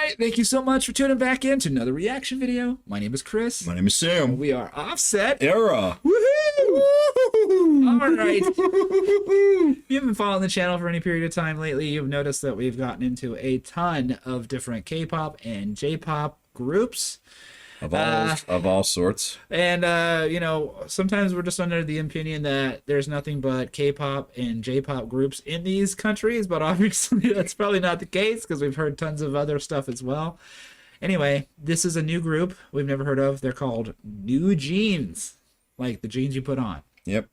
right, thank you so much for tuning back in to another reaction video. My name is Chris. My name is Sam. We are Offset Era. Woohoo! All right. If you haven't followed the channel for any period of time lately, you've noticed that we've gotten into a ton of different K-pop and J-pop groups. Of all sorts. And, you know, sometimes we're just under the opinion that there's nothing but K-pop and J-pop groups in these countries, but obviously that's probably not the case because we've heard tons of other stuff as well. Anyway, this is a new group we've never heard of. They're called NewJeans, like the jeans you put on. Yep.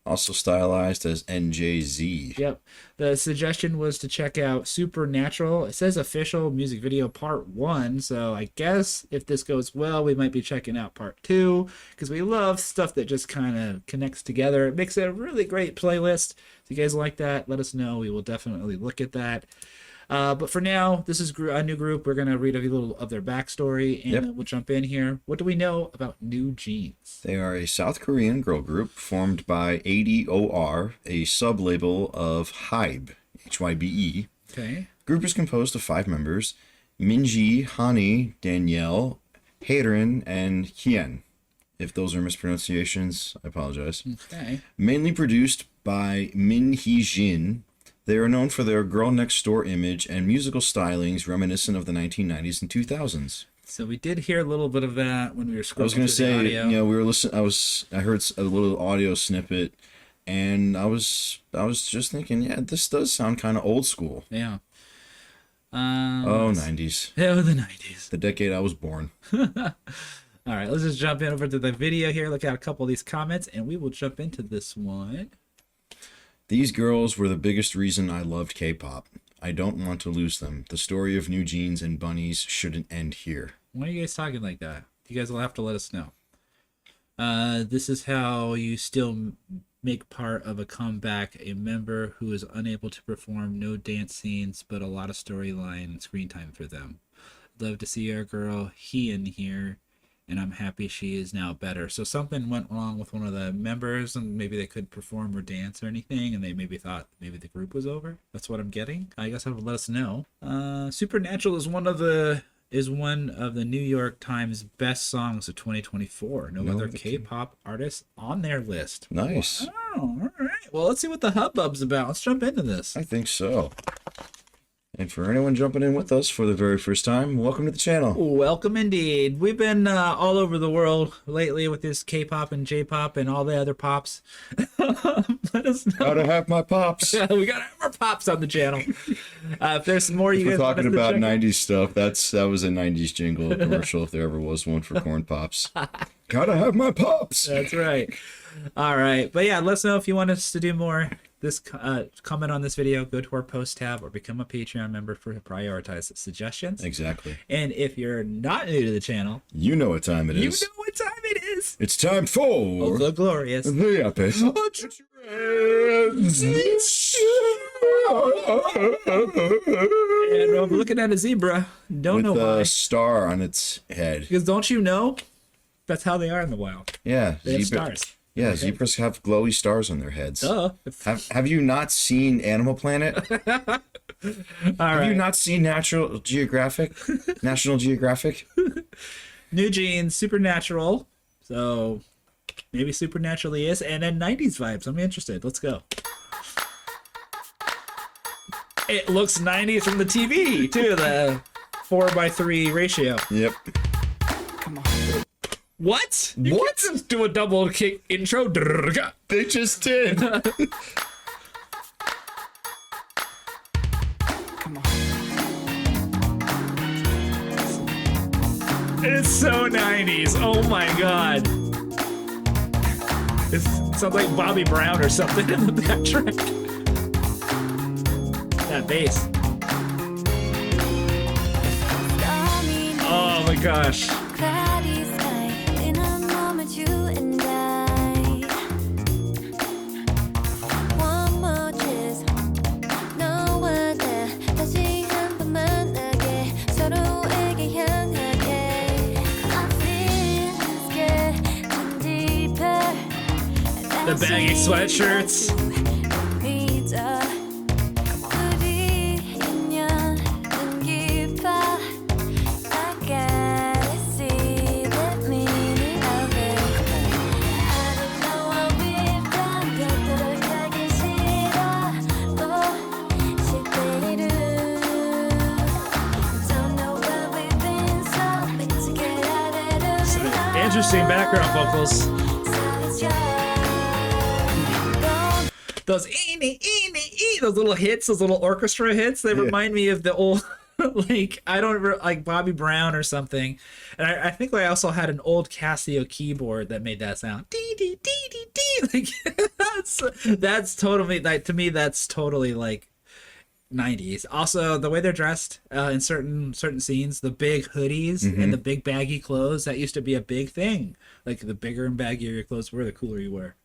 Also stylized as NJZ. Yep. The suggestion was to check out Supernatural. It says official music video part 1. So I guess if this goes well, we might be checking out part 2 because we love stuff that just kind of connects together. It makes a really great playlist. If you guys like that, let us know. We will definitely look at that. But for now, this is a new group. We're going to read a little of their backstory, and then we'll jump in here. What do we know about NewJeans? They are a South Korean girl group formed by ADOR, a sub-label of HYBE, H-Y-B-E. Okay. The group is composed of 5 members, Minji, Hani, Danielle, Haerin, and Hien. If those are mispronunciations, I apologize. Okay. Mainly produced by Min Hee-jin. They are known for their girl next door image and musical stylings reminiscent of the 1990s and 2000s. So we did hear a little bit of that when we were scrolling. I was going to say, the audio. you know, we were listening. I heard a little audio snippet, and I was just thinking, yeah, this does sound kind of old school. Yeah. 90s. Yeah, the 90s. The decade I was born. All right, let's just jump in over to the video here. Look at a couple of these comments, and we will jump into this one. These girls were the biggest reason I loved K-pop. I don't want to lose them. The story of NewJeans and bunnies shouldn't end here. Why are you guys talking like that? You guys will have to let us know. This is how you still make part of a comeback. A member who is unable to perform, no dance scenes, but a lot of storyline and screen time for them. Love to see our girl Hien here, and I'm happy she is now better. So something went wrong with one of the members, and maybe they couldn't perform or dance or anything, and they maybe thought maybe the group was over. That's what I'm getting. I guess have to let us know. Supernatural is one of the New York Times best songs of 2024. No other K-pop artists on their list. Nice. Wow. All right. Well, let's see what the hubbub's about. Let's jump into this. I think so. And for anyone jumping in with us for the very first time, welcome to the channel. Welcome indeed. We've been all over the world lately with this K-pop and J-pop and all the other pops. Let us know. Gotta have my pops. Yeah, we gotta have our pops on the channel. If there's some more you guys talking about 90s out. stuff, that was a 90s jingle commercial if there ever was one for corn pops. Gotta have my pops. That's right. All right. But yeah, let us know if you want us to do more. This comment on this video, go to our post tab or become a Patreon member for prioritized suggestions. Exactly. And if you're not new to the channel, you know what time it is. You know what time it is. It's time for the glorious the episode. And I'm looking at a zebra. Don't know why. With a star on its head. Because don't you know? That's how they are in the wild. Yeah. They have stars. Yeah, okay. Zebras have glowy stars on their heads. Duh. Have you not seen Animal Planet? Have you not seen National Geographic? NewJeans, Supernatural. So maybe Supernaturally is, and then 90s vibes. I'm interested. Let's go. It looks 90s from the TV too. The 4:3 ratio. Yep. Come on. What? You can't just do a double kick intro. They just did. Come on. It's so 90s. Oh my god. It sounds like Bobby Brown or something in the backtrack. That bass. Oh my gosh. The baggy sweatshirts. Interesting background vocals. Those those little hits, those little orchestra hits, they remind me of the old like I don't like Bobby Brown or something. And I think I also had an old Casio keyboard that made that sound. Dee dee dee dee dee. Like that's totally like to me that's totally like 90s. Also, the way they're dressed in certain scenes, the big hoodies and the big baggy clothes, that used to be a big thing. Like the bigger and baggier your clothes were, the cooler you were.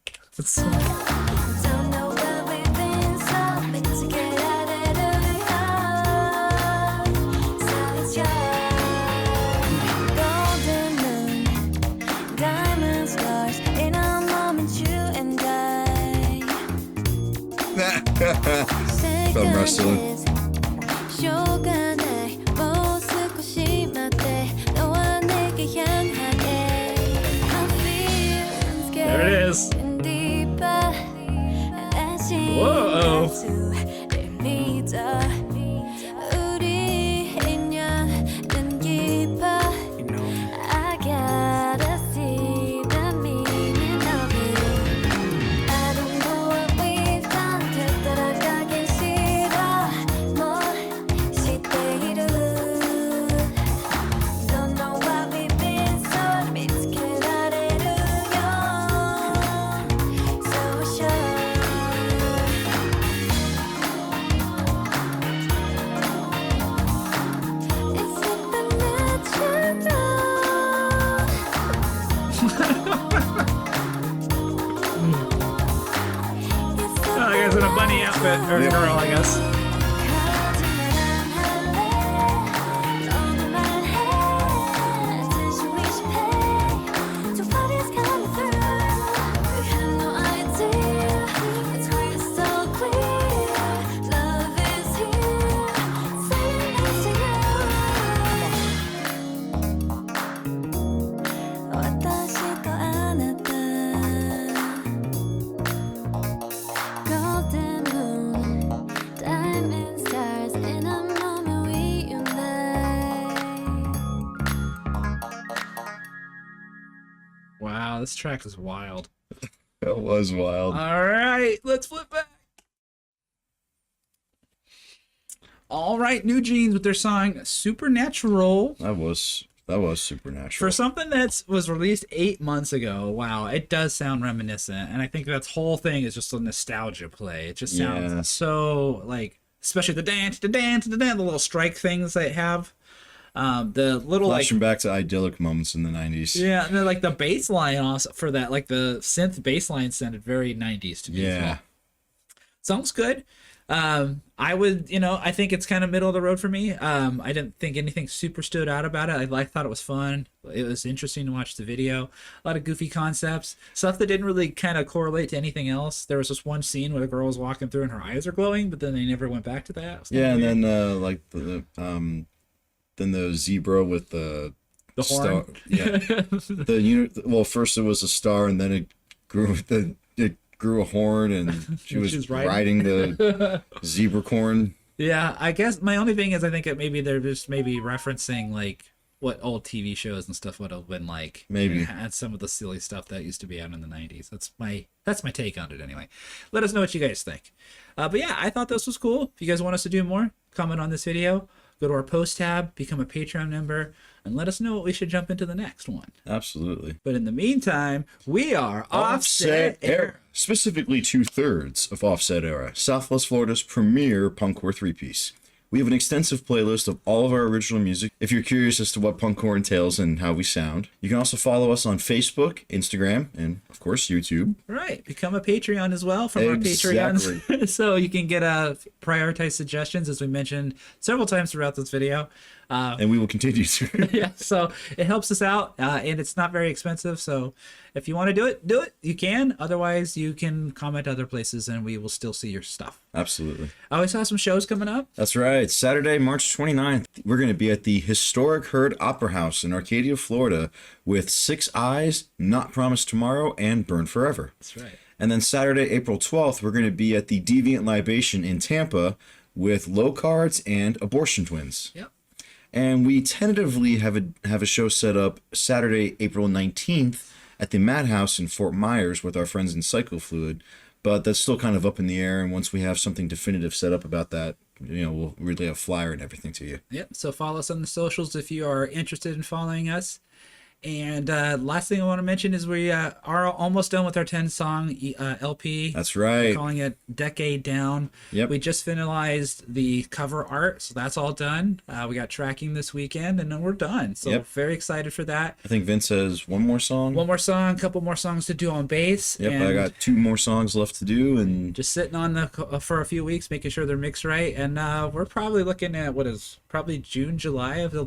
From wrestling. There it is. Whoa. I guess in a bunny outfit, or girl, I guess. Wow, this track is wild. That was wild. All right, let's flip back. All right, NewJeans with their song Supernatural. That was Supernatural. For something that was released 8 months ago, wow, it does sound reminiscent. And I think that whole thing is just a nostalgia play. It just sounds so, like, especially the dance, the little strike things they have. The little flashing back to idyllic moments in the 90s. Yeah, and then like the bass line also for that, like the synth bass line sounded very 90s to me as well. Sounds good. I would, I think it's kind of middle of the road for me. I didn't think anything super stood out about it. I thought it was fun. It was interesting to watch the video. A lot of goofy concepts, stuff that didn't really kind of correlate to anything else. There was this one scene where the girl was walking through and her eyes are glowing, but then they never went back to that. Yeah, and then like then the zebra with the horn. Star. Yeah, well, first it was a star, and then it grew a horn, and she was riding the zebra corn. Yeah, I guess my only thing is I think maybe they're just maybe referencing like what old TV shows and stuff would have been like. Maybe and some of the silly stuff that used to be out in the 90s. That's my take on it anyway. Let us know what you guys think. But yeah, I thought this was cool. If you guys want us to do more, comment on this video. Go to our post tab, become a Patreon member, and let us know what we should jump into the next one. Absolutely. But in the meantime, we are Offset Era. Specifically 2/3 of Offset Era, Southwest Florida's premier punkcore three-piece. We have an extensive playlist of all of our original music. If you're curious as to what punkcore entails and how we sound, you can also follow us on Facebook, Instagram, and of course YouTube. Right, become a Patreon as well from our Patreons, so you can get prioritized suggestions, as we mentioned several times throughout this video. And we will continue to. Yeah, so it helps us out, and it's not very expensive. So if you want to do it, you can. Otherwise, you can comment other places, and we will still see your stuff. Absolutely. I always have some shows coming up. That's right. Saturday, March 29th, we're going to be at the historic Heard Opera House in Arcadia, Florida, with Six Eyes, Not Promised Tomorrow, and Burn Forever. That's right. And then Saturday, April 12th, we're going to be at the Deviant Libation in Tampa with Low Cards and Abortion Twins. Yep. And we tentatively have a show set up Saturday, April 19th at the Madhouse in Fort Myers with our friends in Cyclofluid. But that's still kind of up in the air. And once we have something definitive set up about that, we'll relay a flyer and everything to you. Yep. So follow us on the socials if you are interested in following us. And last thing I want to mention is we are almost done with our 10-song LP. That's right. We're calling it Decade Down. Yep. We just finalized the cover art, so that's all done. We got tracking this weekend, and then we're done. So Yep. very excited for that. I think Vince has one more song. One more song, a couple more songs to do on bass. Yep, and I got 2 more songs left to do, and just sitting on the for a few weeks, making sure they're mixed right. And we're probably looking at probably June, July at the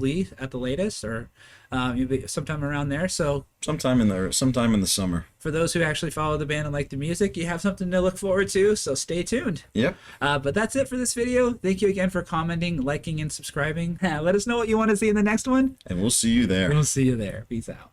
latest, or maybe sometime around there. So sometime in the summer. for those who actually follow the band and like the music, you have something to look forward to. So stay tuned. Yep. But that's it for this video. Thank you again for commenting, liking, and subscribing. Let us know what you want to see in the next one. And we'll see you there. We'll see you there. Peace out.